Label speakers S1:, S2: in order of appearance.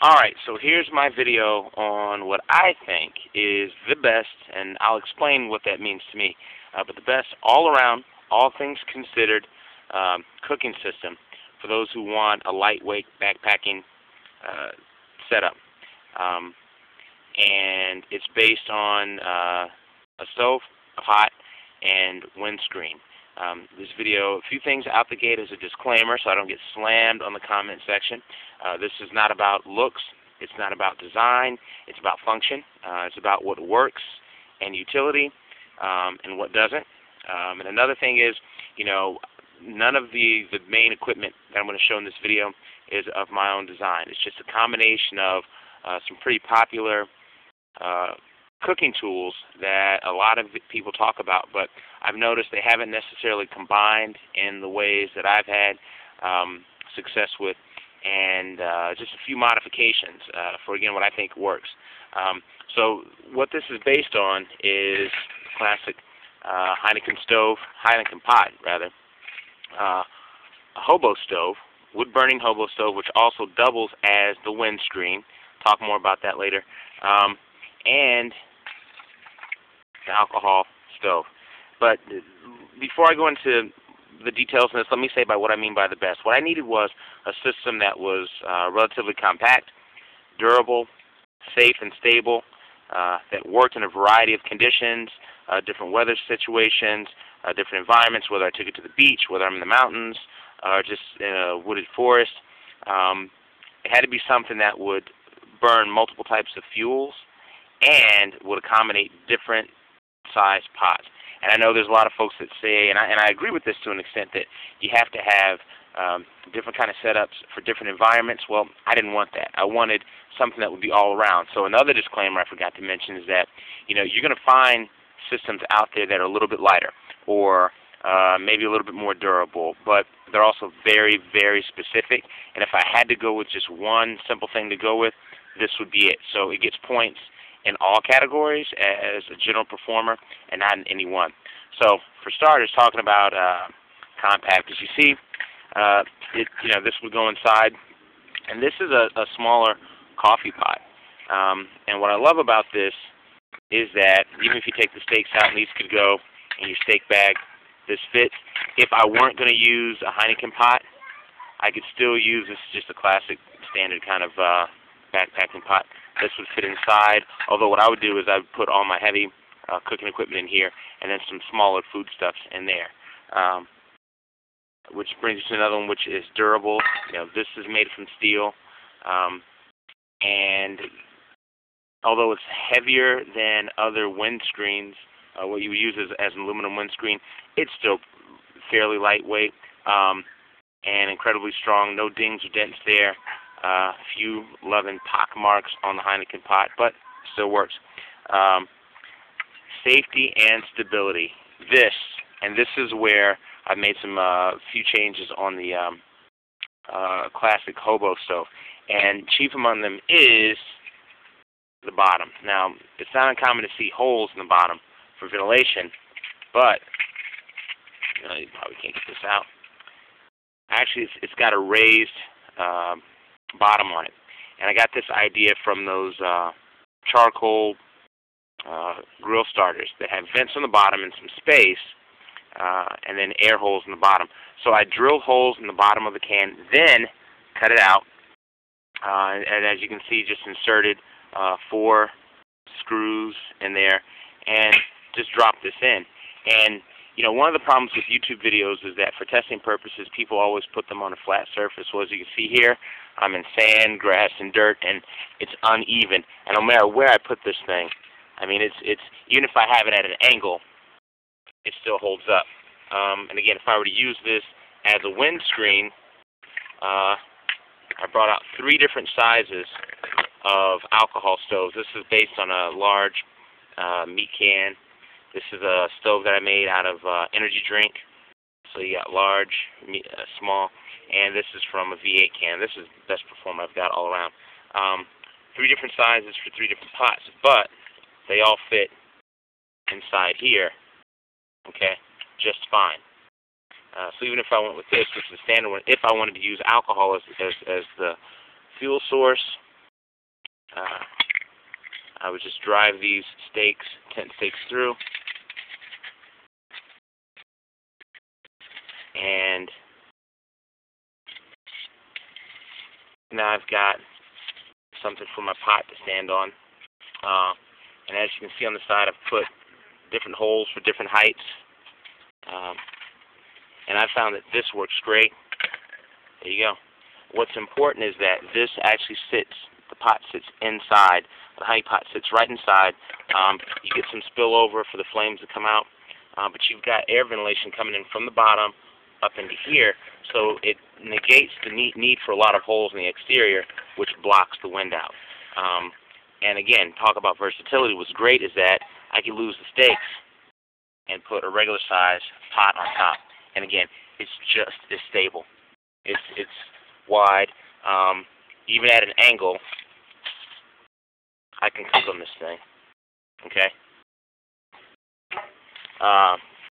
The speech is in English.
S1: Alright, so here's my video on what I think is the best, and I'll explain what that means to me, but the best all-around, all things considered, cooking system for those who want a lightweight backpacking setup. Um, and it's based on a stove, a pot, and windscreen. This video, a few things out the gate as a disclaimer so I don't get slammed on the comment section. This is not about looks, it's not about design, it's about function. It's about what works and utility and what doesn't. And another thing is, none of the main equipment that I'm going to show in this video is of my own design. It's just a combination of some pretty popular cooking tools that a lot of people talk about, but I've noticed they haven't necessarily combined in the ways that I've had success with, and just a few modifications for, again, what I think works. So what this is based on is classic Heineken pot, rather, a hobo stove, wood-burning hobo stove, which also doubles as the windscreen. Talk more about that later. And the alcohol stove. But before I go into the details of this, let me say by what I mean by the best. What I needed was a system that was relatively compact, durable, safe and stable, that worked in a variety of conditions, different weather situations, different environments, whether I took it to the beach, whether I'm in the mountains, or just in a wooded forest. It had to be something that would burn multiple types of fuels and would accommodate different size pots. And I know there's a lot of folks that say, and I agree with this to an extent, that you have to have different kind of setups for different environments. Well, I didn't want that. I wanted something that would be all around. So another disclaimer I forgot to mention is that you're going to find systems out there that are a little bit lighter or maybe a little bit more durable, but they're also very, very specific. And if I had to go with just one simple thing to go with, this would be it. So it gets points in all categories as a general performer and not in any one. So for starters, talking about compact, as you see, this would go inside, and this is a smaller coffee pot. And what I love about this is that even if you take the steaks out and these could go in your steak bag, this fits. If I weren't going to use a Heineken pot, I could still use this, just a classic standard kind of backpacking pot. This would fit inside, although what I would do is I would put all my heavy cooking equipment in here and then some smaller foodstuffs in there. Which brings us to another one, which is durable. This is made from steel, and although it's heavier than other windscreens, what you would use as an aluminum windscreen, it's still fairly lightweight and incredibly strong. No dings or dents there. Few love and pock marks on the Heineken pot, but still works. Safety and stability. This is where I've made some few changes on the classic hobo stove, and chief among them is the bottom. Now, it's not uncommon to see holes in the bottom for ventilation, but you probably can't get this out. Actually, it's got a raised bottom on it, and I got this idea from those charcoal grill starters that have vents on the bottom and some space, and then air holes in the bottom. So I drilled holes in the bottom of the can, then cut it out, and as you can see, just inserted 4 screws in there, and just dropped this in. And one of the problems with YouTube videos is that for testing purposes, people always put them on a flat surface. Well, as you can see here, I'm in sand, grass, and dirt, and it's uneven. And no matter where I put this thing, I mean, it's even if I have it at an angle, it still holds up. And again, if I were to use this as a windscreen, I brought out 3 different sizes of alcohol stoves. This is based on a large meat can. This is a stove that I made out of energy drink. So you got large, small, and this is from a V8 can. This is the best performer I've got all around. 3 different sizes for 3 different pots, but they all fit inside here, okay, just fine. So even if I went with this, which is the standard one, if I wanted to use alcohol as the fuel source, I would just drive these tent stakes through, and now I've got something for my pot to stand on. And as you can see on the side, I've put different holes for different heights. And I found that this works great. There you go. What's important is that this actually the pot sits inside. The honey pot sits right inside. You get some spillover for the flames to come out, but you've got air ventilation coming in from the bottom up into here, so it negates the need for a lot of holes in the exterior, which blocks the wind out. And again, talk about versatility. What's great is that I can lose the stakes and put a regular size pot on top. And again, it's just as stable. It's wide. Even at an angle, I can cook on this thing. Okay.